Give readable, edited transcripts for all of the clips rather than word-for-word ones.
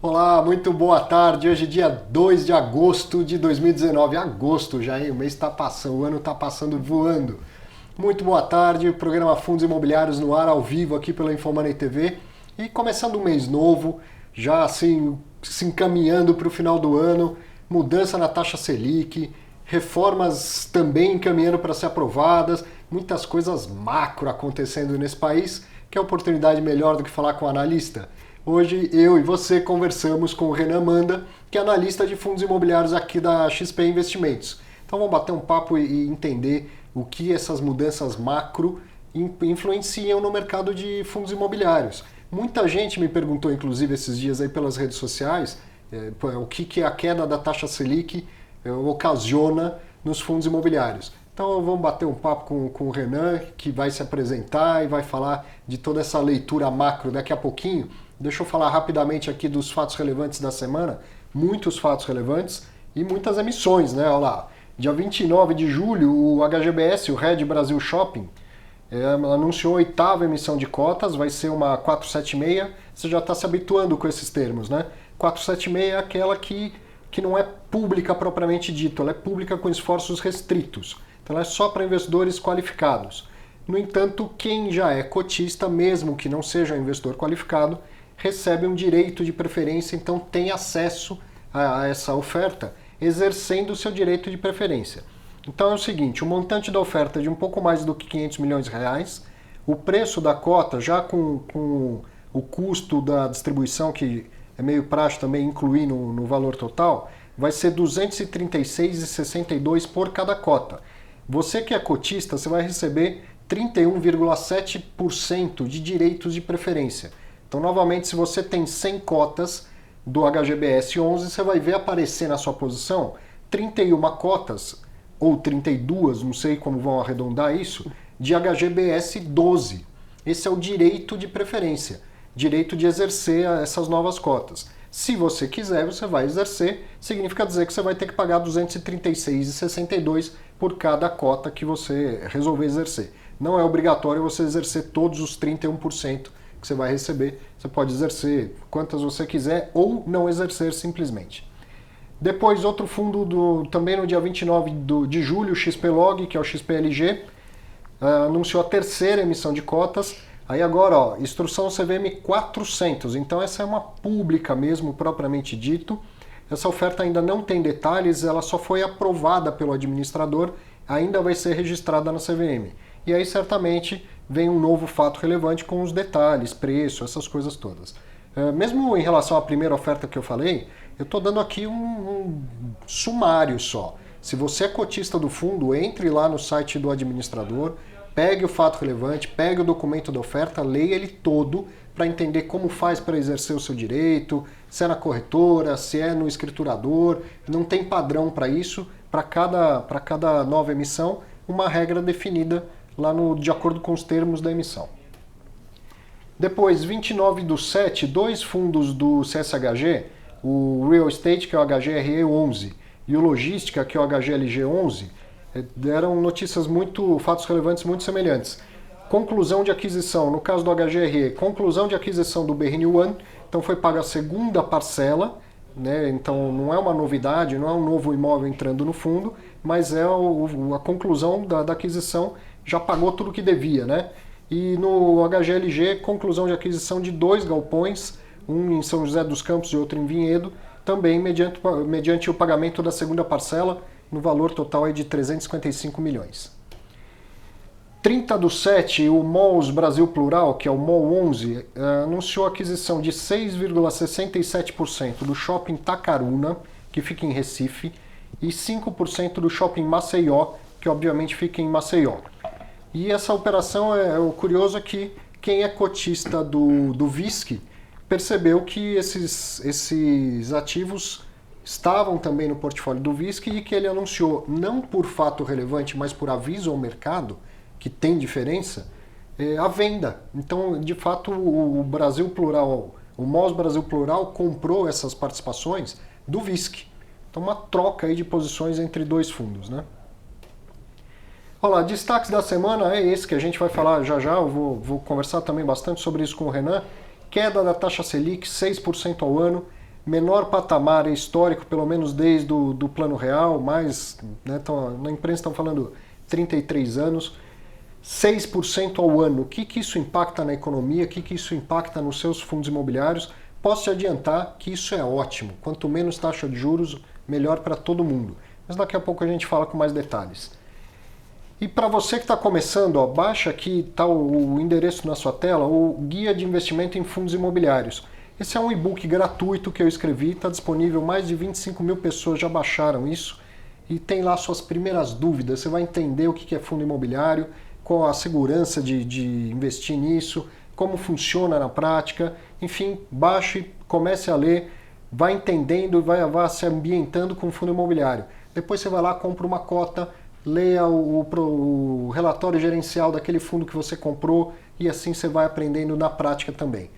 Olá, muito boa tarde. Hoje é dia 2 de agosto de 2019. Agosto já, hein? O mês está passando, o ano está passando voando. Muito boa tarde, o programa Fundos Imobiliários no ar, ao vivo, aqui pela Infomoney TV. E começando um mês novo, já assim, se encaminhando para o final do ano, mudança na taxa Selic, reformas também encaminhando para ser aprovadas, muitas coisas macro acontecendo nesse país, que é oportunidade melhor do que falar com o analista. Hoje eu e você conversamos com o Renan Manda, que é analista de fundos imobiliários aqui da XP Investimentos. Então vamos bater um papo e entender o que essas mudanças macro influenciam no mercado de fundos imobiliários. Muita gente me perguntou, inclusive, esses dias aí pelas redes sociais, o que a queda da taxa Selic ocasiona nos fundos imobiliários. Então vamos bater um papo com o Renan, que vai se apresentar e vai falar de toda essa leitura macro daqui a pouquinho. Deixa eu falar rapidamente aqui dos fatos relevantes da semana, muitos fatos relevantes e muitas emissões, né? Olha lá, dia 29 de julho, o HGBS, o Red Brasil Shopping, anunciou a 8ª emissão de cotas, vai ser uma 476, você já está se habituando com esses termos, né? 476 é aquela que não é pública propriamente dito, ela é pública com esforços restritos, então ela é só para investidores qualificados. No entanto, quem já é cotista, mesmo que não seja um investidor qualificado, recebe um direito de preferência, então tem acesso a essa oferta, exercendo o seu direito de preferência. Então é o seguinte, o montante da oferta é de um pouco mais do que 500 milhões de reais, o preço da cota, já com o custo da distribuição, que é meio praxe também incluir no valor total, vai ser R$ 236,62 por cada cota. Você que é cotista, você vai receber 31,7% de direitos de preferência. Então, novamente, se você tem 100 cotas do HGBS 11, você vai ver aparecer na sua posição 31 cotas, ou 32, não sei como vão arredondar isso, de HGBS 12. Esse é o direito de preferência, direito de exercer essas novas cotas. Se você quiser, você vai exercer, significa dizer que você vai ter que pagar R$ 236,62 por cada cota que você resolver exercer. Não é obrigatório você exercer todos os 31% que você vai receber. Você pode exercer quantas você quiser ou não exercer simplesmente. Depois, outro fundo, também no dia 29 de julho, o XPlog, que é o XPLG, anunciou a 3ª emissão de cotas. Aí agora, ó, instrução CVM 400, então essa é uma pública mesmo, propriamente dito. Essa oferta ainda não tem detalhes, ela só foi aprovada pelo administrador, ainda vai ser registrada na CVM. E aí certamente vem um novo fato relevante com os detalhes, preço, essas coisas todas. Mesmo em relação à primeira oferta que eu falei, eu estou dando aqui um sumário só. Se você é cotista do fundo, entre lá no site do administrador, pegue o fato relevante, pegue o documento da oferta, leia ele todo para entender como faz para exercer o seu direito, se é na corretora, se é no escriturador. Não tem padrão para isso, para cada nova emissão, uma regra definida lá de acordo com os termos da emissão. Depois, 29/7, 2 fundos do CSHG, o Real Estate, que é o HGRE 11, e o Logística, que é o HGLG 11, deram fatos relevantes muito semelhantes. Conclusão de aquisição, no caso do HGRE, conclusão de aquisição do BRN One, então foi paga a 2ª parcela, né? Então não é uma novidade, não é um novo imóvel entrando no fundo, mas é a conclusão da aquisição, já pagou tudo que devia, né? E no HGLG, conclusão de aquisição de 2 galpões, um em São José dos Campos e outro em Vinhedo, também mediante o pagamento da 2ª parcela, no valor total é de 355 milhões. 30/7, o Malls Brasil Plural, que é o MOL 11, anunciou a aquisição de 6,67% do Shopping Tacaruna, que fica em Recife, e 5% do Shopping Maceió, que obviamente fica em Maceió. E essa operação, o curioso é que quem é cotista do VISC percebeu que esses ativos estavam também no portfólio do VISC e que ele anunciou, não por fato relevante, mas por aviso ao mercado, que tem diferença, a venda. Então, de fato, o Brasil Plural, o MOS Brasil Plural comprou essas participações do VISC. Então, uma troca aí de posições entre 2 fundos, né? Olha lá, destaques da semana é esse que a gente vai falar já já, eu vou conversar também bastante sobre isso com o Renan. Queda da taxa Selic, 6% ao ano. menor patamar histórico, pelo menos desde do Plano Real, mais, né, na imprensa estão falando 33 anos, 6% ao ano. O que isso impacta na economia, o que isso impacta nos seus fundos imobiliários? Posso te adiantar que isso é ótimo. Quanto menos taxa de juros, melhor para todo mundo. Mas daqui a pouco a gente fala com mais detalhes. E para você que está começando, ó, baixa aqui, está o endereço na sua tela, o Guia de Investimento em Fundos Imobiliários. Esse é um e-book gratuito que eu escrevi, está disponível, mais de 25 mil pessoas já baixaram isso e tem lá suas primeiras dúvidas. Você vai entender o que é fundo imobiliário, qual a segurança de investir nisso, como funciona na prática. Enfim, baixe, comece a ler, vai entendendo e vai se ambientando com o fundo imobiliário. Depois você vai lá, compra uma cota, leia o relatório gerencial daquele fundo que você comprou e assim você vai aprendendo na prática também.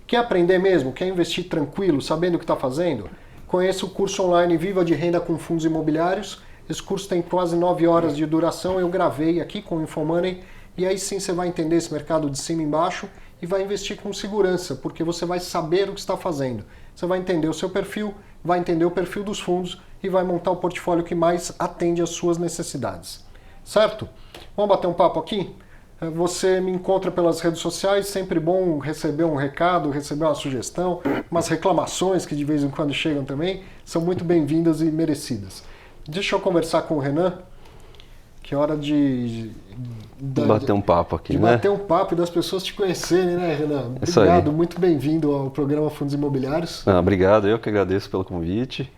Quer aprender mesmo? Quer investir tranquilo, sabendo o que está fazendo? Conheça o curso online Viva de Renda com Fundos Imobiliários. Esse curso tem quase 9 horas de duração, eu gravei aqui com o Infomoney e aí sim você vai entender esse mercado de cima e embaixo e vai investir com segurança, porque você vai saber o que está fazendo. Você vai entender o seu perfil, vai entender o perfil dos fundos e vai montar o portfólio que mais atende às suas necessidades. Certo? Vamos bater um papo aqui? Você me encontra pelas redes sociais, sempre bom receber um recado, receber uma sugestão, umas reclamações que de vez em quando chegam também, são muito bem-vindas e merecidas. Deixa eu conversar com o Renan, que é hora de bater um papo aqui, de né? bater um papo e das pessoas te conhecerem, né, Renan? Obrigado, muito bem-vindo ao programa Fundos Imobiliários. Obrigado, eu que agradeço pelo convite.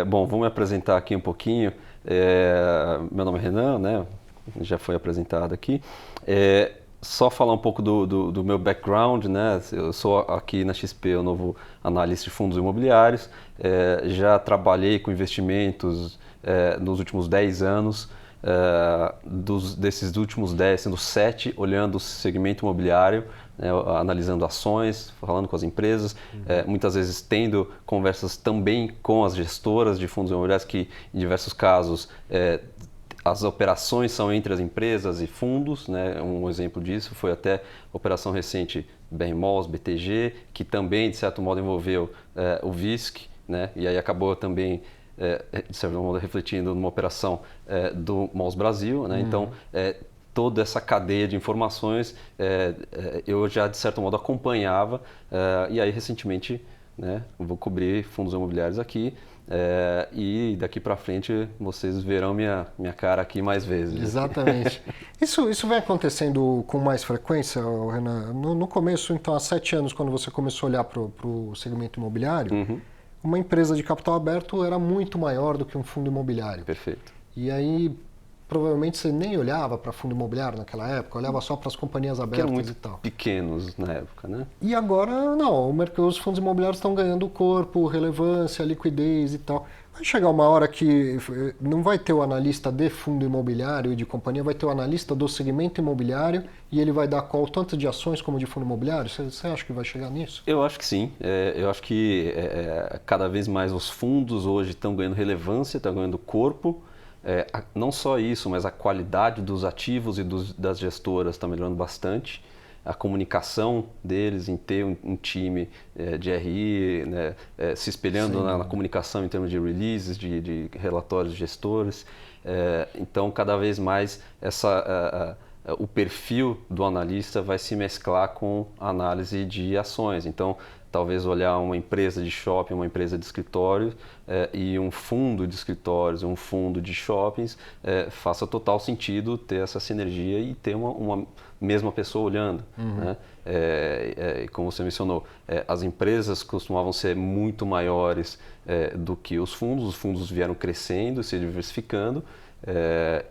Bom, vou me apresentar aqui um pouquinho. Meu nome é Renan, né? Já foi apresentado aqui. Só falar um pouco do meu background, né? Eu sou aqui na XP o novo analista de fundos imobiliários. Já trabalhei com investimentos nos últimos 10 anos. Desses últimos 10, sendo 7 olhando o segmento imobiliário, né, analisando ações, falando com as empresas, muitas vezes tendo conversas também com as gestoras de fundos imobiliários, que em diversos casos as operações são entre as empresas e fundos, né? Um exemplo disso foi até a operação recente BRMOS, BTG, que também de certo modo envolveu o VISC, né? E aí acabou também de certo modo refletindo numa operação do MOS Brasil, né? Então toda essa cadeia de informações eu já de certo modo acompanhava, e aí recentemente, né, vou cobrir fundos imobiliários aqui, e daqui para frente vocês verão minha cara aqui mais vezes. Exatamente. Isso vem acontecendo com mais frequência, Renan? No começo, então, há 7 anos, quando você começou a olhar para o segmento imobiliário, uma empresa de capital aberto era muito maior do que um fundo imobiliário. Perfeito. E aí, provavelmente você nem olhava para fundo imobiliário naquela época, olhava só para as companhias abertas eram muito e tal. pequenos na época, né? E agora, não, os fundos imobiliários estão ganhando corpo, relevância, liquidez e tal. Vai chegar uma hora que não vai ter o analista de fundo imobiliário e de companhia, vai ter o analista do segmento imobiliário e ele vai dar call tanto de ações como de fundo imobiliário? Você acha que vai chegar nisso? Eu acho que sim. Eu acho que cada vez mais os fundos hoje estão ganhando relevância, estão ganhando corpo. Não só isso, mas a qualidade dos ativos e das gestoras está melhorando bastante. A comunicação deles em ter um time de RI, né, se espelhando na comunicação em termos de releases, de relatórios de gestores. Então, cada vez mais o perfil do analista vai se mesclar com a análise de ações. Então, talvez olhar uma empresa de shopping, uma empresa de escritório e um fundo de escritórios, um fundo de shoppings, faça total sentido ter essa sinergia e ter uma mesma pessoa olhando. Né? Como você mencionou, as empresas costumavam ser muito maiores do que os fundos vieram crescendo, se diversificando,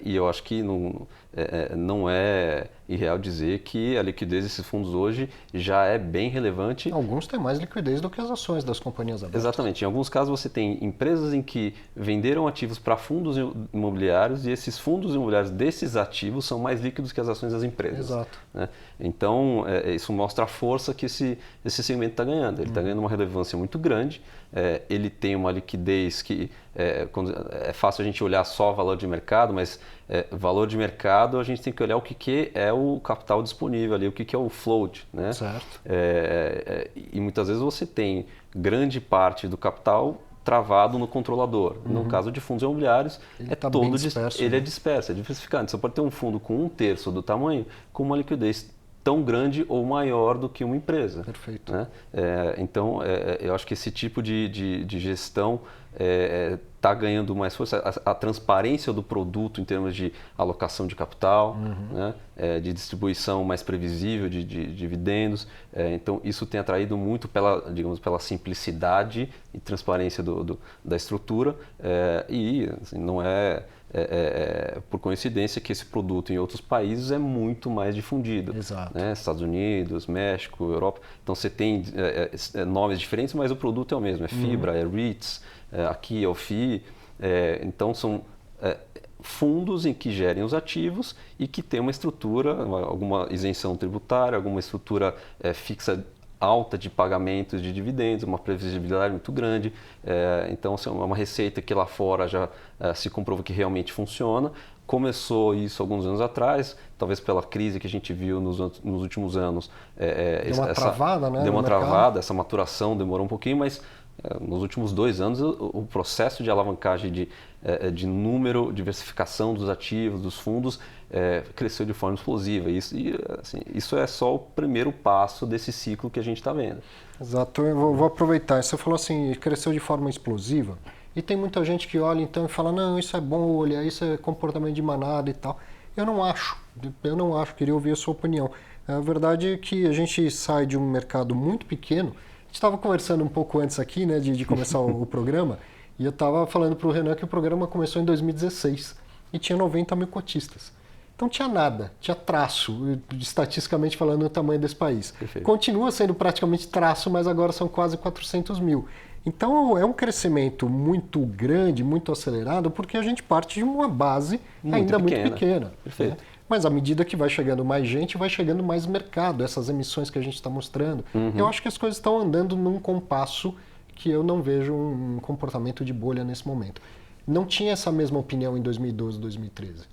e eu acho que não é irreal dizer que a liquidez desses fundos hoje já é bem relevante. Alguns têm mais liquidez do que as ações das companhias abertas. Exatamente. Em alguns casos você tem empresas em que venderam ativos para fundos imobiliários e esses fundos imobiliários desses ativos são mais líquidos que as ações das empresas. Exato. Né? Então, isso mostra a força que esse segmento está ganhando. Ele está ganhando uma relevância muito grande, ele tem uma liquidez que é fácil a gente olhar só valor de mercado, mas valor de mercado a gente tem que olhar o que é o capital disponível ali, o que é o float, né? Certo. E muitas vezes você tem grande parte do capital travado no controlador. No caso de fundos imobiliários, Ele é tá todo bem disperso, ele né? é disperso, é diversificado. Você pode ter um fundo com 1/3 do tamanho, com uma liquidez tão grande ou maior do que uma empresa. Perfeito. Né? Então, eu acho que esse tipo de gestão está ganhando mais força. A transparência do produto em termos de alocação de capital, né? De distribuição mais previsível de dividendos. Então, isso tem atraído muito pela simplicidade e transparência da estrutura. E assim, não é por coincidência que esse produto em outros países é muito mais difundido. Exato. Né? Estados Unidos, México, Europa. Então você tem nomes diferentes, mas o produto é o mesmo. É fibra, é REITs, aqui é o FII. Então são fundos em que gerem os ativos e que tem uma estrutura, alguma isenção tributária, alguma estrutura fixa alta de pagamentos de dividendos, uma previsibilidade muito grande. Então, assim, é uma receita que lá fora já se comprova que realmente funciona. Começou isso alguns anos atrás, talvez pela crise que a gente viu nos últimos anos. Deu uma travada, né? Deu no uma mercado. travada, essa maturação demorou um pouquinho, mas nos últimos 2 anos o processo de alavancagem de número, diversificação dos ativos, dos fundos, cresceu de forma explosiva. Isso é só o primeiro passo desse ciclo que a gente está vendo. Exato, eu vou aproveitar. Você falou assim, cresceu de forma explosiva. E tem muita gente que olha então e fala, não, isso é bolha, isso é comportamento de manada e tal. Eu não acho, queria ouvir a sua opinião. A verdade é que a gente sai de um mercado muito pequeno. A gente estava conversando um pouco antes aqui, né, de começar o programa, e eu estava falando para o Renan que o programa começou em 2016 e tinha 90 mil cotistas. Então tinha nada, tinha traço, estatisticamente falando, no tamanho desse país. Perfeito. Continua sendo praticamente traço, mas agora são quase 400 mil. Então é um crescimento muito grande, muito acelerado, porque a gente parte de uma base ainda muito pequena. Perfeito. Né? Mas à medida que vai chegando mais gente, vai chegando mais mercado, essas emissões que a gente está mostrando. Eu acho que as coisas estão andando num compasso que eu não vejo um comportamento de bolha nesse momento. Não tinha essa mesma opinião em 2012, 2013.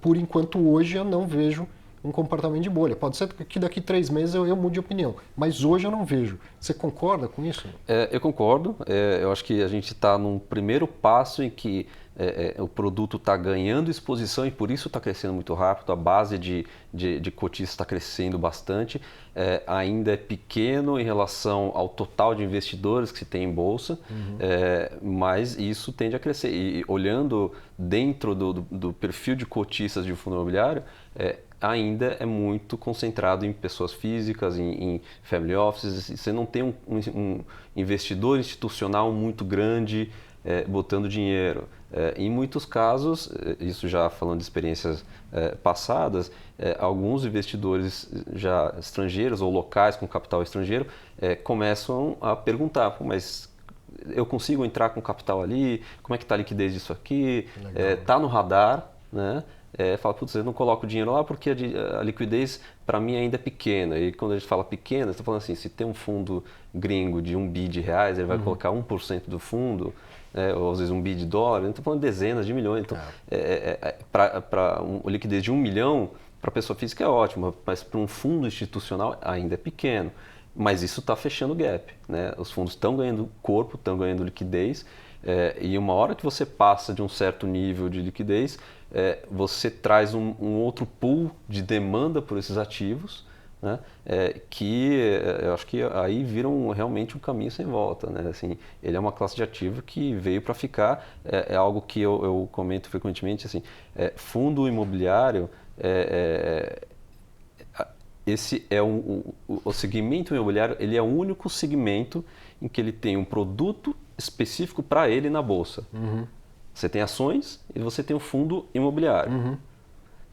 Por enquanto, hoje eu não vejo um comportamento de bolha. Pode ser que daqui 3 meses eu mude de opinião, mas hoje eu não vejo. Você concorda com isso? Eu concordo. Eu acho que a gente está num primeiro passo em que o produto está ganhando exposição e por isso está crescendo muito rápido. A base de cotistas está crescendo bastante. Ainda é pequeno em relação ao total de investidores que se tem em bolsa, mas isso tende a crescer. E olhando dentro do perfil de cotistas de fundo imobiliário, ainda é muito concentrado em pessoas físicas, em family offices. Você não tem um investidor institucional muito grande botando dinheiro. Em muitos casos, isso já falando de experiências passadas, alguns investidores já estrangeiros ou locais com capital estrangeiro começam a perguntar, mas eu consigo entrar com capital ali? Como é que está a liquidez disso aqui? Está no radar, né? Fala, putz, eu não coloco dinheiro lá porque a liquidez para mim ainda é pequena. E quando a gente fala pequena, está falando assim, se tem um fundo gringo de $1 bi, ele vai colocar 1% do fundo, ou às vezes $1 bi, então está falando dezenas de milhões. Então, para uma liquidez de 1 milhão, para a pessoa física é ótimo, mas para um fundo institucional ainda é pequeno. Mas isso está fechando o gap, né? Os fundos estão ganhando corpo, estão ganhando liquidez, e uma hora que você passa de um certo nível de liquidez, você traz um outro pool de demanda por esses ativos, né? Que eu acho que aí viram realmente um caminho sem volta, né? Assim, ele é uma classe de ativo que veio para ficar, é algo que eu comento frequentemente, assim, fundo imobiliário, esse é o segmento imobiliário, ele é o único segmento em que ele tem um produto específico para ele na bolsa. Você tem ações e você tem um fundo imobiliário.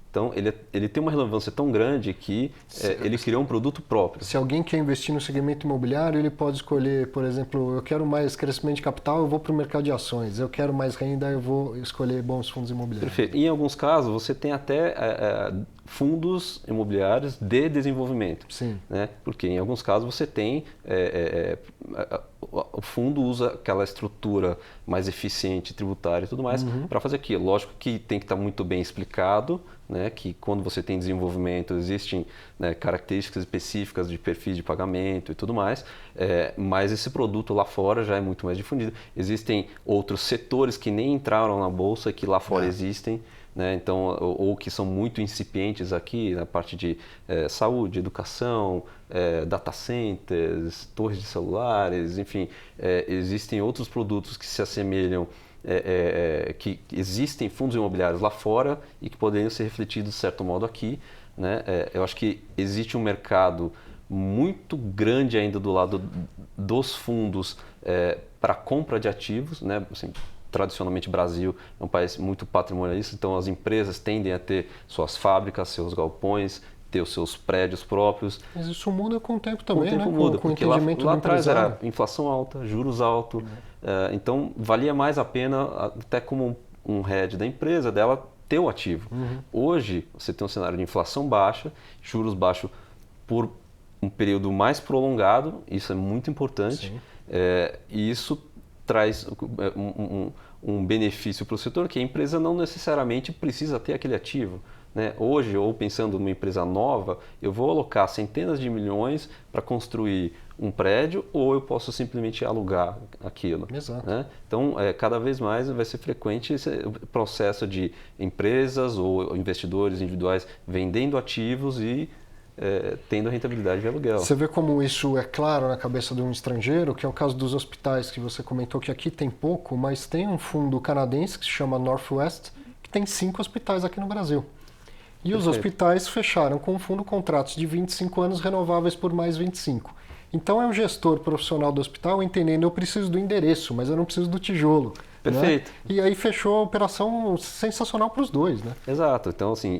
Então, ele tem uma relevância tão grande que ele criou um produto próprio. Se alguém quer investir no segmento imobiliário, ele pode escolher, por exemplo, eu quero mais crescimento de capital, eu vou para o mercado de ações. Eu quero mais renda, eu vou escolher bons fundos imobiliários. Perfeito. E em alguns casos, você tem até fundos imobiliários de desenvolvimento. Sim. Né? Porque em alguns casos você tem... o fundo usa aquela estrutura mais eficiente, tributária e tudo mais, para fazer aquilo. Lógico que tem que estar muito bem explicado, né, que quando você tem desenvolvimento existem, né, características específicas de perfis de pagamento e tudo mais, mas esse produto lá fora já é muito mais difundido. Existem outros setores que nem entraram na bolsa e que lá fora existem, né, então, ou que são muito incipientes aqui na parte de saúde, educação, data centers, torres de celulares, enfim, existem outros produtos que se assemelham, que existem fundos imobiliários lá fora e que poderiam ser refletidos de certo modo aqui, né? Eu acho que existe um mercado muito grande ainda do lado dos fundos para compra de ativos, né? Assim, tradicionalmente o Brasil é um país muito patrimonialista, então as empresas tendem a ter suas fábricas, seus galpões, ter os seus prédios próprios. Mas isso muda com o tempo também, Com o tempo né? muda, Com o porque entendimento lá do atrás empresário. era inflação alta, juros altos, então valia mais a pena, até como um head da empresa, dela ter o ativo. Hoje, você tem um cenário de inflação baixa, juros baixos por um período mais prolongado, isso é muito importante, e isso traz um benefício para o setor, que a empresa não necessariamente precisa ter aquele ativo, né? Hoje, ou pensando numa empresa nova, eu vou alocar centenas de milhões para construir um prédio, ou eu posso simplesmente alugar aquilo. Exato. Né? Então, cada vez mais vai ser frequente esse processo de empresas ou investidores individuais vendendo ativos e tendo a rentabilidade de aluguel. Você vê como isso é claro na cabeça de um estrangeiro, que é o caso dos hospitais que você comentou, que aqui tem pouco, mas tem um fundo canadense que se chama Northwest, que tem 5 hospitais aqui no Brasil. E os hospitais fecharam com o fundo contratos de 25 anos renováveis por mais 25. Então é um gestor profissional do hospital entendendo, eu preciso do endereço, mas eu não preciso do tijolo. Perfeito. Né? E aí fechou a operação sensacional para os dois, né? Exato. Então, assim,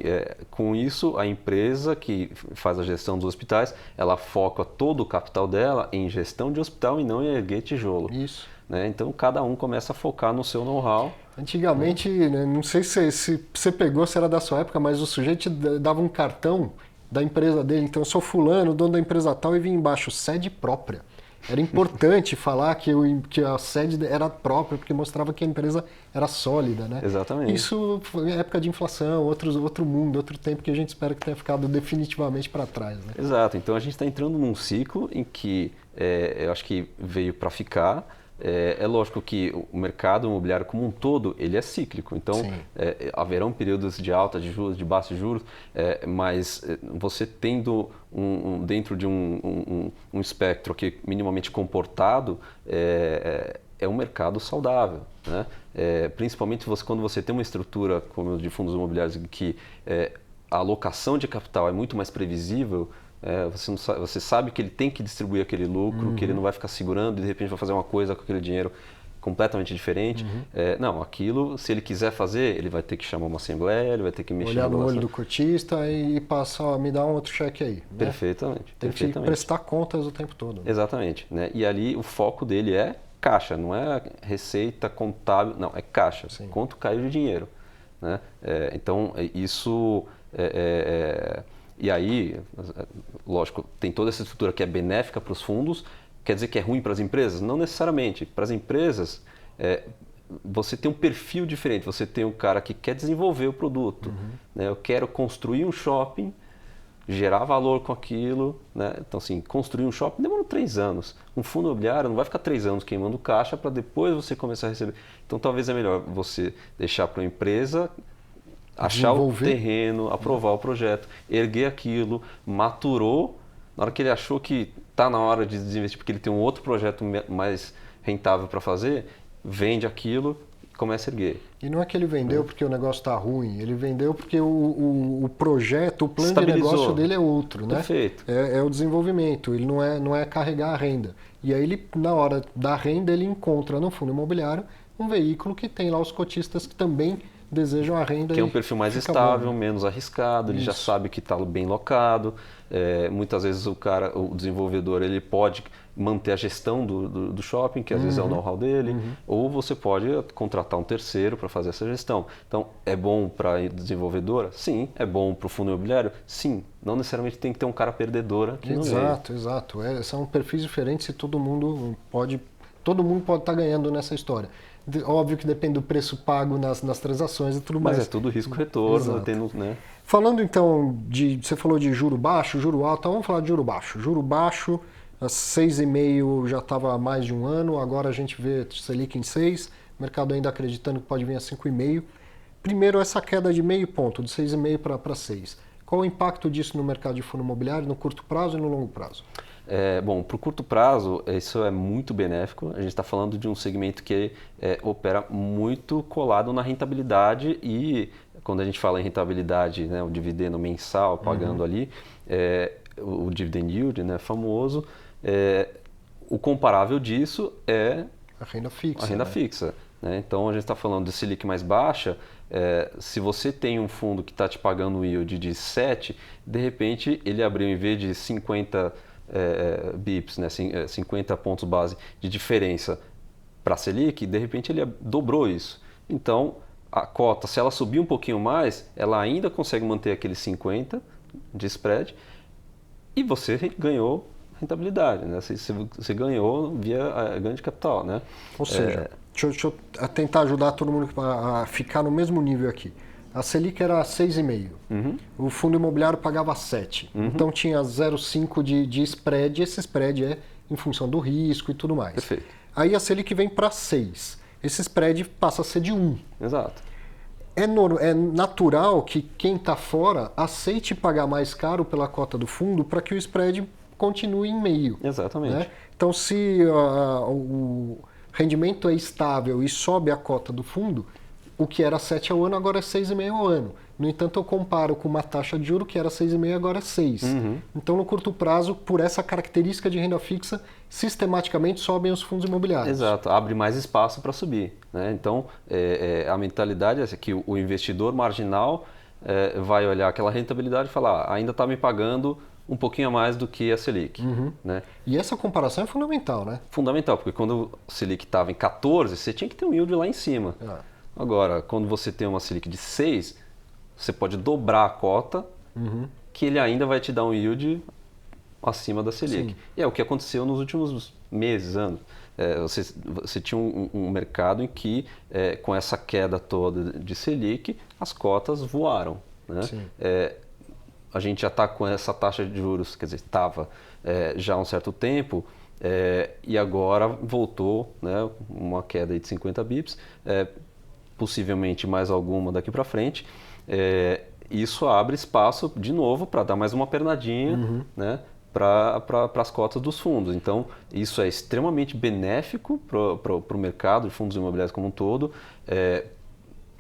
com isso, a empresa que faz a gestão dos hospitais, ela foca todo o capital dela em gestão de hospital e não em erguer tijolo. Isso. Né? Então, cada um começa a focar no seu know-how. Antigamente, né, não sei se você pegou, se era da sua época, mas o sujeito dava um cartão da empresa dele. Então, eu sou fulano, dono da empresa tal, e vinha embaixo, sede própria. Era importante falar que a sede era própria, porque mostrava que a empresa era sólida, né? Exatamente. Isso foi época de inflação, outro mundo, outro tempo que a gente espera que tenha ficado definitivamente para trás, né? Exato. Então, a gente está entrando num ciclo em que eu acho que veio para ficar. É lógico que o mercado imobiliário como um todo, ele é cíclico. Então, haverão períodos de alta de juros, de baixos juros, mas você tendo dentro de um espectro aqui minimamente comportado, é um mercado saudável. Né? Principalmente quando você tem uma estrutura como de fundos imobiliários em que a alocação de capital é muito mais previsível. Você sabe que ele tem que distribuir aquele lucro, que ele não vai ficar segurando e de repente vai fazer uma coisa com aquele dinheiro completamente diferente. Não, aquilo, se ele quiser fazer, ele vai ter que chamar uma assembleia, ele vai ter que mexer olhar no olho do cotista e passar, me dá um outro cheque aí. Né? Perfeitamente. Tem que prestar contas o tempo todo. Né? Exatamente. Né? E ali o foco dele é caixa, não é receita contábil, não, é caixa. Sim. Quanto caiu de dinheiro. Né? Então, isso... E aí, lógico, tem toda essa estrutura que é benéfica para os fundos, quer dizer que é ruim para as empresas? Não necessariamente. Para as empresas, você tem um perfil diferente. Você tem um cara que quer desenvolver o produto. Né? Eu quero construir um shopping, gerar valor com aquilo. Né? Então, assim, construir um shopping demora 3 anos. Um fundo imobiliário não vai ficar 3 anos queimando caixa para depois você começar a receber. Então, talvez é melhor você deixar para uma empresa... achar o terreno, aprovar o projeto, erguer aquilo, maturou. Na hora que ele achou que está na hora de desinvestir, porque ele tem um outro projeto mais rentável para fazer, vende aquilo e começa a erguer. E não é que ele vendeu porque o negócio está ruim, ele vendeu porque o projeto, o plano de negócio dele é outro. Né? Perfeito. É o desenvolvimento, ele não é carregar a renda. E aí, ele, na hora da renda, ele encontra no fundo imobiliário um veículo que tem lá os cotistas que também desejam a renda. Que é um perfil mais estável, bom, né? menos arriscado, ele já sabe que está bem locado. Muitas vezes o desenvolvedor, ele pode manter a gestão do shopping, que às vezes é o know-how dele, ou você pode contratar um terceiro para fazer essa gestão. Então, é bom para a desenvolvedora? Sim. É bom para o fundo imobiliário? Sim. Não necessariamente tem que ter um cara perdedor aqui no meio. Exato. São perfis diferentes e todo mundo pode estar ganhando nessa história. Óbvio que depende do preço pago nas transações e tudo mais. Mas é tudo risco-retorno, né? Falando então você falou de juro baixo, juro alto, então vamos falar de juro baixo. Juro baixo, a 6,5 já estava há mais de um ano, agora a gente vê Selic em 6, o mercado ainda acreditando que pode vir a 5,5. Primeiro, essa queda de meio ponto, de 6,5 para 6. Qual o impacto disso no mercado de fundo imobiliário, no curto prazo e no longo prazo? Bom, para o curto prazo, isso é muito benéfico. A gente está falando de um segmento que opera muito colado na rentabilidade e, quando a gente fala em rentabilidade, né, o dividendo mensal pagando ali, o dividend yield, né, famoso, o comparável disso é a renda fixa. A renda fixa, né? Então, a gente está falando de Selic mais baixa. Se você tem um fundo que está te pagando um yield de 7, de repente ele abriu, em vez de 50 bips, né, 50 pontos base de diferença para a Selic, de repente ele dobrou isso. Então, a cota, se ela subir um pouquinho mais, ela ainda consegue manter aquele 50 de spread e você ganhou rentabilidade, né? Você ganhou via ganho de capital, né? Ou seja, deixa eu tentar ajudar todo mundo a ficar no mesmo nível aqui. A Selic era 6,5. O fundo imobiliário pagava 7. Então tinha 0,5 de spread, e esse spread é em função do risco e tudo mais. Perfeito. Aí a Selic vem para 6. Esse spread passa a ser de 1. Exato. É natural que quem está fora aceite pagar mais caro pela cota do fundo para que o spread continue em meio. Exatamente. Né? Então, se o rendimento é estável e sobe a cota do fundo, o que era 7 ao ano agora é 6,5 ao ano. No entanto, eu comparo com uma taxa de juro que era 6,5 agora é 6. Então, no curto prazo, por essa característica de renda fixa, sistematicamente sobem os fundos imobiliários. Exato, abre mais espaço para subir, né? Então, a mentalidade é essa, que o investidor marginal vai olhar aquela rentabilidade e falar, ainda está me pagando um pouquinho a mais do que a Selic. Né? E essa comparação é fundamental, né? Fundamental, porque quando a Selic estava em 14, você tinha que ter um yield lá em cima. Agora, quando você tem uma Selic de 6, você pode dobrar a cota, que ele ainda vai te dar um yield acima da Selic. Sim. E é o que aconteceu nos últimos meses, anos. Você tinha um mercado em que, com essa queda toda de Selic, as cotas voaram. Né? A gente já está com essa taxa de juros, quer dizer, estava já há um certo tempo, e agora voltou, né, uma queda aí de 50 bips, possivelmente mais alguma daqui para frente. Isso abre espaço de novo para dar mais uma pernadinha, né, para as cotas dos fundos. Então, isso é extremamente benéfico para o mercado de fundos imobiliários como um todo,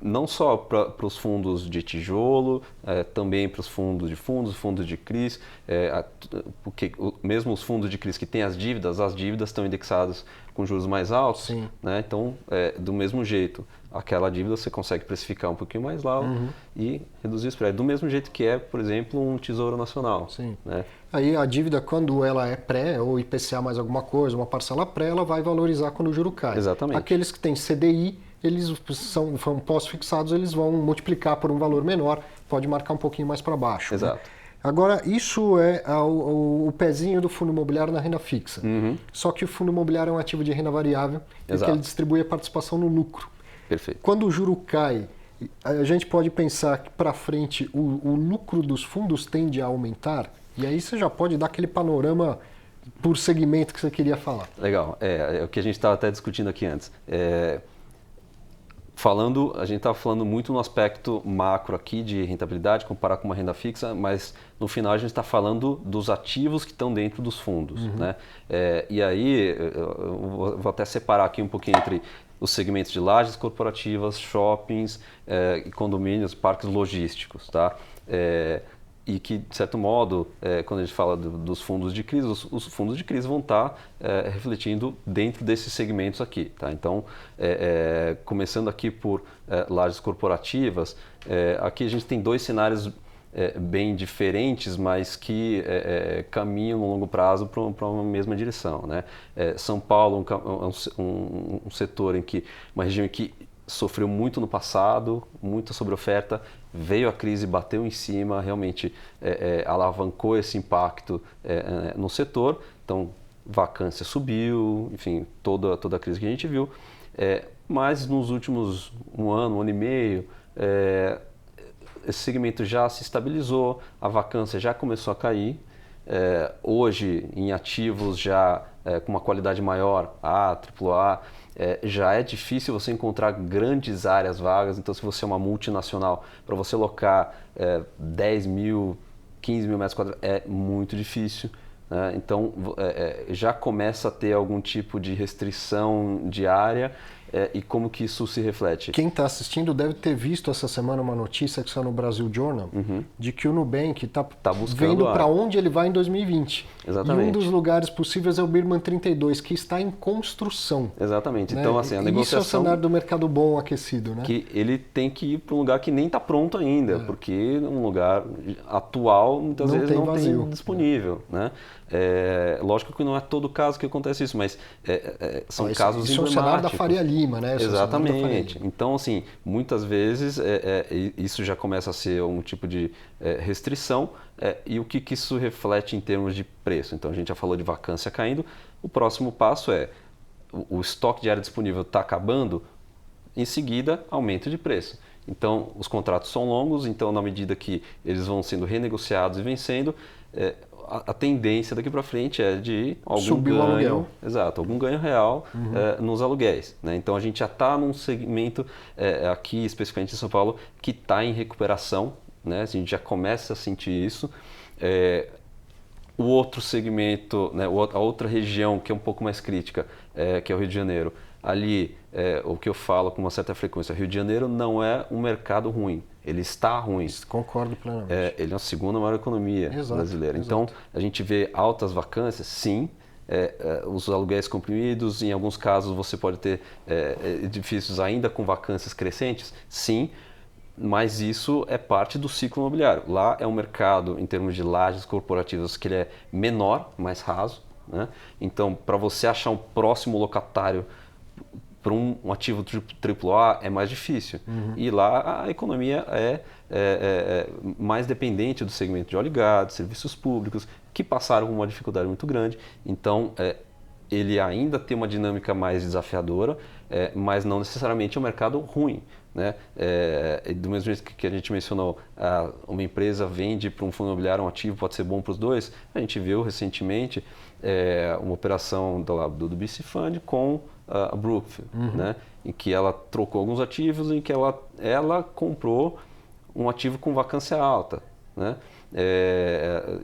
não só para os fundos de tijolo, também para os fundos de CRIs, porque mesmo os fundos de CRIs que têm as dívidas estão indexadas com juros mais altos. Sim. Né? Então, do mesmo jeito, aquela dívida você consegue precificar um pouquinho mais lá e reduzir o spread. Do mesmo jeito que por exemplo, um Tesouro Nacional. Sim. Né? Aí a dívida, quando ela é pré, ou IPCA mais alguma coisa, uma parcela pré, ela vai valorizar quando o juro cai. Exatamente. Aqueles que têm CDI, eles são pós-fixados, eles vão multiplicar por um valor menor, pode marcar um pouquinho mais para baixo. Exato. Né? Agora, isso é o pezinho do fundo imobiliário na renda fixa. Só que o fundo imobiliário é um ativo de renda variável, porque ele distribui a participação no lucro. Perfeito. Quando o juro cai, a gente pode pensar que para frente o lucro dos fundos tende a aumentar, e aí você já pode dar aquele panorama por segmento que você queria falar. Legal, é o que a gente estava até discutindo aqui antes. A gente estava falando muito no aspecto macro aqui de rentabilidade, comparar com uma renda fixa, mas no final a gente está falando dos ativos que estão dentro dos fundos. Né? E aí, eu vou até separar aqui um pouquinho entre os segmentos de lajes corporativas, shoppings, condomínios, parques logísticos. Tá? E que, de certo modo, quando a gente fala dos fundos de crise, os fundos de crise vão estar refletindo dentro desses segmentos aqui. Tá? Então, começando aqui por lajes corporativas, aqui a gente tem dois cenários bem diferentes, mas que caminham no longo prazo para uma mesma direção. Né? São Paulo é um setor uma região em que sofreu muito no passado, muita sobreoferta, veio a crise, bateu em cima, realmente alavancou esse impacto no setor, então vacância subiu, enfim, toda a crise que a gente viu. Mas nos últimos um ano e meio, esse segmento já se estabilizou, a vacância já começou a cair. Hoje, em ativos já com uma qualidade maior, A, AAA, já é difícil você encontrar grandes áreas vagas. Então, se você é uma multinacional, para você locar 10 mil, 15 mil metros quadrados, é muito difícil. Né? Então, já começa a ter algum tipo de restrição de área. E como que isso se reflete? Quem está assistindo deve ter visto essa semana uma notícia que saiu no Brasil Journal de que o Nubank está vendo para onde ele vai em 2020. Exatamente. E um dos lugares possíveis é o Birman 32, que está em construção. Exatamente. Né? Então, assim, a negociação... Isso é o cenário do mercado bom, aquecido, né? Que ele tem que ir para um lugar que nem está pronto ainda, porque um lugar atual muitas vezes não tem disponível. Né? Lógico que não é todo caso que acontece isso, mas são casos emblemáticos. Isso é o cenário da Faria Lima, né? Exatamente. Então, assim, muitas vezes isso já começa a ser um tipo de restrição. E o que isso reflete em termos de preço? Então, a gente já falou de vacância caindo. O próximo passo é o estoque de área disponível está acabando, em seguida, aumento de preço. Então, os contratos são longos, então, na medida que eles vão sendo renegociados e vencendo, a tendência daqui para frente é de subir o aluguel. Exato, algum ganho real nos aluguéis. Né? Então, a gente já está num segmento, aqui especificamente em São Paulo, que está em recuperação. Né? A gente já começa a sentir isso. O outro segmento, né, a outra região que é um pouco mais crítica, que é o Rio de Janeiro. Ali, o que eu falo com uma certa frequência, o Rio de Janeiro não é um mercado ruim, ele está ruim. Concordo plenamente. Ele é a segunda maior economia brasileira. Então, a gente vê altas vacâncias, sim, os aluguéis comprimidos, em alguns casos você pode ter edifícios ainda com vacâncias crescentes, sim, mas isso é parte do ciclo imobiliário. Lá é um mercado, em termos de lajes corporativas, que ele é menor, mais raso. Né? Então, para você achar um próximo locatário para um ativo AAA é mais difícil. E lá a economia é mais dependente do segmento de óleo e gás, serviços públicos, que passaram por uma dificuldade muito grande. Então, ele ainda tem uma dinâmica mais desafiadora, mas não necessariamente é um mercado ruim. Né? Do mesmo jeito que a gente mencionou, uma empresa vende para um fundo imobiliário um ativo, pode ser bom para os dois. A gente viu recentemente uma operação do BC Fund com a Brookfield, né? Em que ela trocou alguns ativos, em que ela comprou um ativo com vacância alta. Né?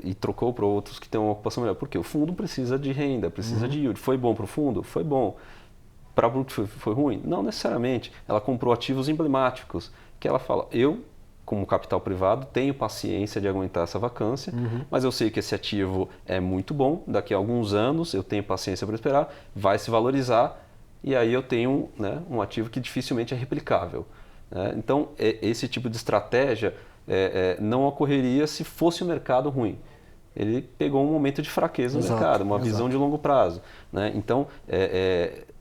E trocou para outros que têm uma ocupação melhor. Porque o fundo precisa de renda, precisa de yield. Foi bom para o fundo? Foi bom. Para a Brookfield foi ruim? Não necessariamente. Ela comprou ativos emblemáticos, que ela fala, eu, como capital privado, tenho paciência de aguentar essa vacância, mas eu sei que esse ativo é muito bom, daqui a alguns anos eu tenho paciência para esperar, vai se valorizar, e aí eu tenho, né, um ativo que dificilmente é replicável. Né? Então, esse tipo de estratégia não ocorreria se fosse um mercado ruim. Ele pegou um momento de fraqueza no mercado, uma visão de longo prazo. Né? Então,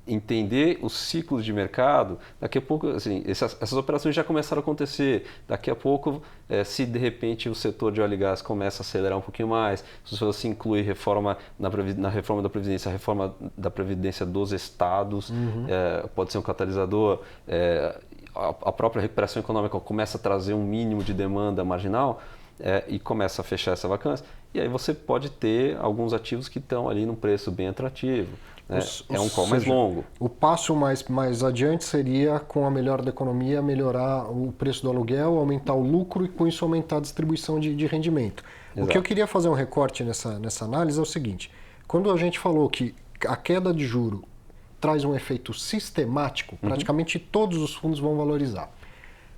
entender os ciclos de mercado, daqui a pouco, assim, essas operações já começaram a acontecer, daqui a pouco, se de repente o setor de óleo e gás começa a acelerar um pouquinho mais, se você inclui reforma na reforma da Previdência, a reforma da Previdência dos estados, pode ser um catalisador, a própria recuperação econômica começa a trazer um mínimo de demanda marginal, e começa a fechar essa vacância, e aí você pode ter alguns ativos que estão ali num preço bem atrativo. É um call mais longo. O passo mais adiante seria, com a melhora da economia, melhorar o preço do aluguel, aumentar o lucro e com isso aumentar a distribuição de rendimento. Exato. O que eu queria fazer um recorte nessa análise é o seguinte, quando a gente falou que a queda de juro traz um efeito sistemático, praticamente todos os fundos vão valorizar.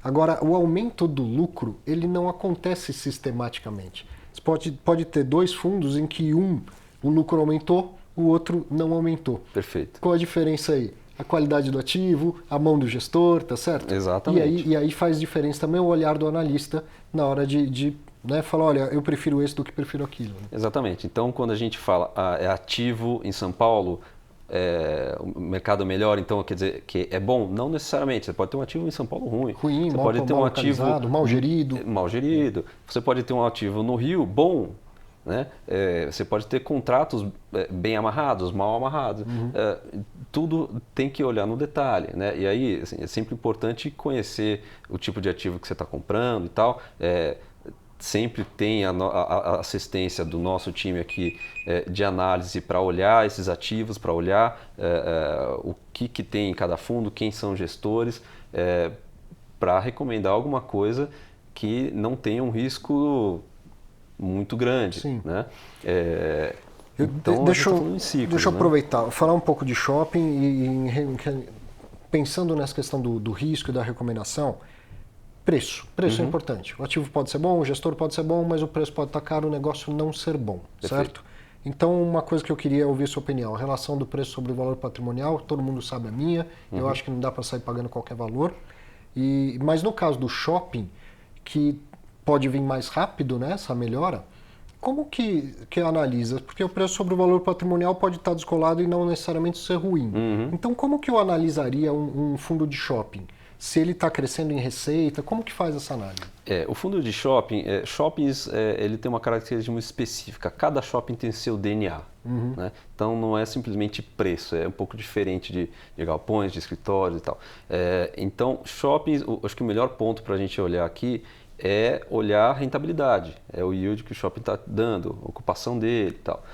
Agora, o aumento do lucro, ele não acontece sistematicamente. Você pode ter dois fundos em que o lucro aumentou, o outro não aumentou. Perfeito. Qual a diferença aí? A qualidade do ativo, a mão do gestor, tá certo? Exatamente. E aí faz diferença também o olhar do analista na hora de falar, olha, eu prefiro esse do que prefiro aquilo. Né? Exatamente. Então, quando a gente fala é ativo em São Paulo, o mercado melhor, então quer dizer que é bom? Não necessariamente. Você pode ter um ativo em São Paulo ruim. Você pode ter um ativo mal gerido. Você pode ter um ativo no Rio bom. Né? Você pode ter contratos bem amarrados, mal amarrados. tudo tem que olhar no detalhe, né? E aí, assim, é sempre importante conhecer o tipo de ativo que você está comprando e tal. Sempre tem a assistência do nosso time aqui de análise para olhar esses ativos, para olhar o que tem em cada fundo, quem são gestores, para recomendar alguma coisa que não tenha um risco muito grande. Sim. Né? Então, deixa ciclos, eu né? aproveitar, falar um pouco de shopping pensando nessa questão do risco e da recomendação. Preço é importante. O ativo pode ser bom, o gestor pode ser bom, mas o preço pode estar caro, o negócio não ser bom, certo? Então, uma coisa que eu queria ouvir a sua opinião, a relação do preço sobre o valor patrimonial, todo mundo sabe a minha, eu acho que não dá para sair pagando qualquer valor. Mas no caso do shopping, que pode vir mais rápido, né, essa melhora, como que analisa? Porque o preço sobre o valor patrimonial pode estar descolado e não necessariamente ser ruim. Então, como que eu analisaria um fundo de shopping? Se ele está crescendo em receita, como que faz essa análise? O fundo de shoppings, ele tem uma característica muito específica. Cada shopping tem seu DNA. Né? Então não é simplesmente preço, é um pouco diferente de galpões, de escritórios e tal. Então, shoppings, acho que o melhor ponto para a gente olhar aqui é olhar a rentabilidade, é o yield que o shopping está dando, a ocupação dele e tal.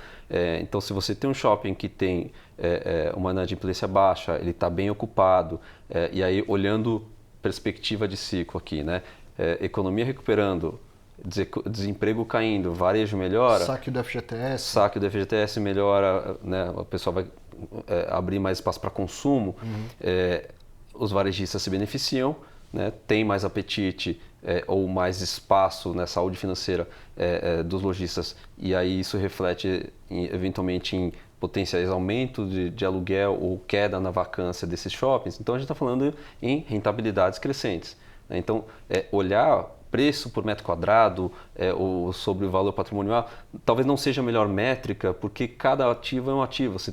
Então, se você tem um shopping que tem uma inadimplência baixa, ele está bem ocupado, e aí olhando perspectiva de ciclo aqui, né? Economia recuperando, desemprego caindo, varejo melhora, saque do FGTS. Saque do FGTS melhora, né? O pessoal vai abrir mais espaço para consumo, os varejistas se beneficiam, né? Tem mais apetite ou mais espaço na saúde financeira dos lojistas, e aí isso reflete eventualmente em potenciais aumentos de aluguel ou queda na vacância desses shoppings. Então a gente está falando em rentabilidades crescentes. Né? Então olhar preço por metro quadrado ou sobre o valor patrimonial talvez não seja a melhor métrica, porque cada ativo é um ativo. Você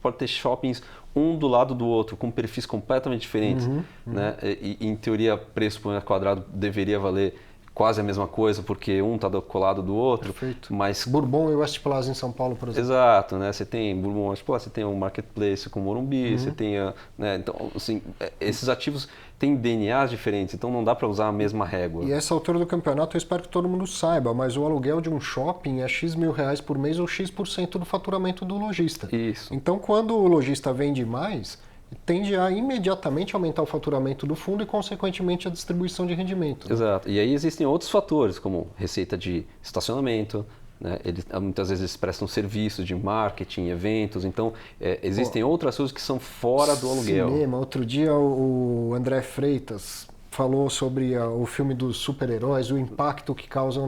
pode ter shoppings um do lado do outro, com perfis completamente diferentes. Né? E, em teoria, preço por metro quadrado deveria valer quase a mesma coisa, porque um está colado do outro. Perfeito. Mas Bourbon e West Plaza em São Paulo, por exemplo. Exato, né? Você tem Bourbon, West Plaza, você tem o Marketplace com o Morumbi, você tem né? Então, assim, esses ativos têm DNAs diferentes, então não dá para usar a mesma régua. E essa altura do campeonato eu espero que todo mundo saiba, mas o aluguel de um shopping é X mil reais por mês ou X% do faturamento do lojista. Isso. Então, quando o lojista vende mais, tende a imediatamente aumentar o faturamento do fundo e, consequentemente, a distribuição de rendimento. Exato. E aí existem outros fatores, como receita de estacionamento, né? Eles muitas vezes prestam serviços de marketing, eventos, então existem outras coisas que são fora do aluguel. Cinema. Outro dia o André Freitas falou sobre o filme dos super-heróis, o impacto que causam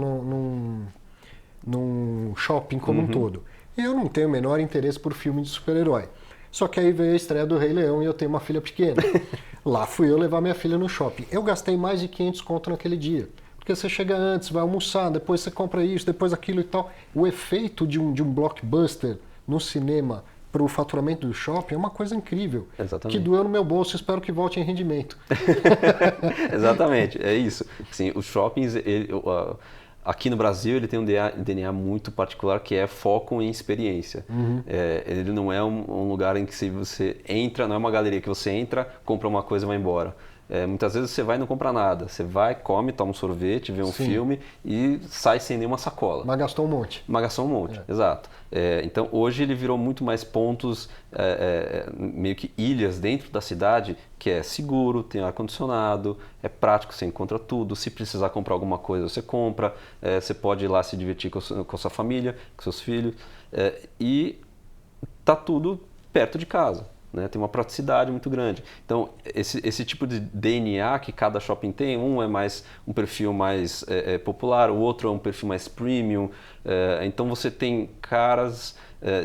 num shopping como um todo. E eu não tenho o menor interesse por filme de super-herói. Só que aí veio a estreia do Rei Leão e eu tenho uma filha pequena. Lá fui eu levar minha filha no shopping. Eu gastei mais de 500 conto naquele dia. Porque você chega antes, vai almoçar, depois você compra isso, depois aquilo e tal. O efeito de um blockbuster no cinema para o faturamento do shopping é uma coisa incrível. Exatamente. Que doeu no meu bolso, espero que volte em rendimento. Exatamente, é isso. Assim, os shoppings, aqui no Brasil, ele tem um DNA muito particular, que é foco em experiência. Ele não é um lugar em que se você entra, não é uma galeria que você entra, compra uma coisa e vai embora. Muitas vezes você vai e não compra nada. Você vai, come, toma um sorvete, vê um filme e sai sem nenhuma sacola. Mas gastou um monte. Exato. Então hoje ele virou muito mais pontos, meio que ilhas dentro da cidade, que é seguro, tem ar-condicionado, é prático, você encontra tudo. Se precisar comprar alguma coisa, você compra. Você pode ir lá se divertir com a sua família, com seus filhos. E tá tudo perto de casa. Né? Tem uma praticidade muito grande. Então, esse tipo de DNA que cada shopping tem, um é mais um perfil mais popular, o outro é um perfil mais premium. Então, você tem caras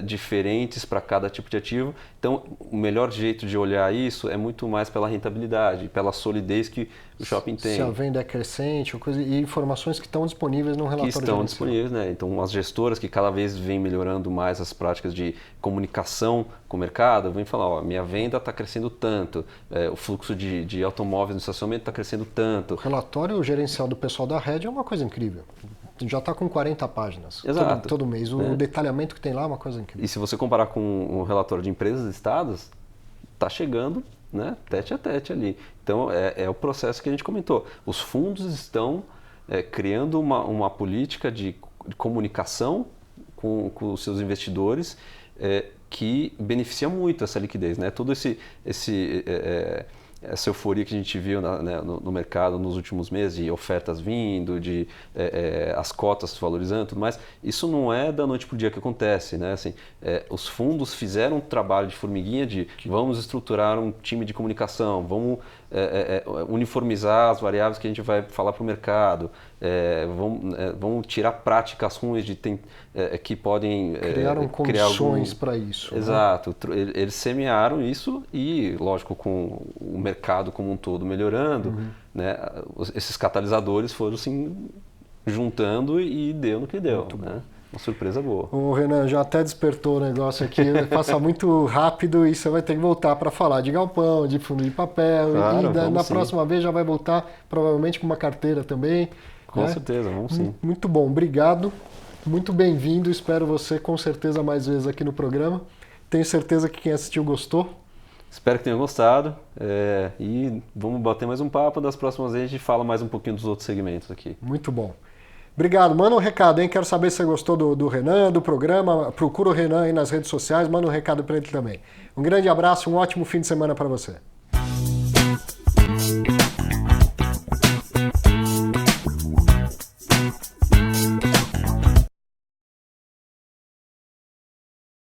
diferentes para cada tipo de ativo. Então, o melhor jeito de olhar isso é muito mais pela rentabilidade, pela solidez que o shopping tem. Se a venda é crescente, e informações que estão disponíveis no relatório que estão disponíveis, né? Então, as gestoras que cada vez vêm melhorando mais as práticas de comunicação com o mercado, vêm falar, ó, minha venda está crescendo tanto, o fluxo de automóveis no estacionamento está crescendo tanto. O relatório gerencial do pessoal da Red é uma coisa incrível. Já está com 40 páginas. Exato. Todo mês. O detalhamento que tem lá é uma coisa incrível. E se você comparar com o relatório de empresas listadas, está chegando, né, tete a tete ali. Então é o processo que a gente comentou. Os fundos estão criando uma política de comunicação com os seus investidores que beneficia muito essa liquidez, né? Todo essa euforia que a gente viu no mercado nos últimos meses, de ofertas vindo, de as cotas se valorizando e tudo mais, isso não é da noite para o dia que acontece, né? Assim, os fundos fizeram um trabalho de formiguinha de vamos estruturar um time de comunicação, vamos uniformizar as variáveis que a gente vai falar para o mercado, vamos tirar práticas ruins que podem criaram condições para isso. Exato, né? Eles semearam isso e, lógico, com o mercado como um todo melhorando, né, esses catalisadores foram se juntando e deu no que deu, né? Uma surpresa boa. Ô Renan, já até despertou o negócio aqui, passa muito rápido e você vai ter que voltar para falar de galpão, de fundo de papel, claro, e na próxima vez já vai voltar provavelmente com uma carteira também. Com certeza, vamos sim. Muito bom, obrigado, muito bem-vindo, espero você com certeza mais vezes aqui no programa. Tenho certeza que quem assistiu gostou. Espero que tenham gostado e vamos bater mais um papo. Das próximas vezes a gente fala mais um pouquinho dos outros segmentos aqui. Muito bom. Obrigado. Manda um recado, hein? Quero saber se você gostou do Renan, do programa. Procura o Renan aí nas redes sociais, manda um recado para ele também. Um grande abraço, um ótimo fim de semana para você.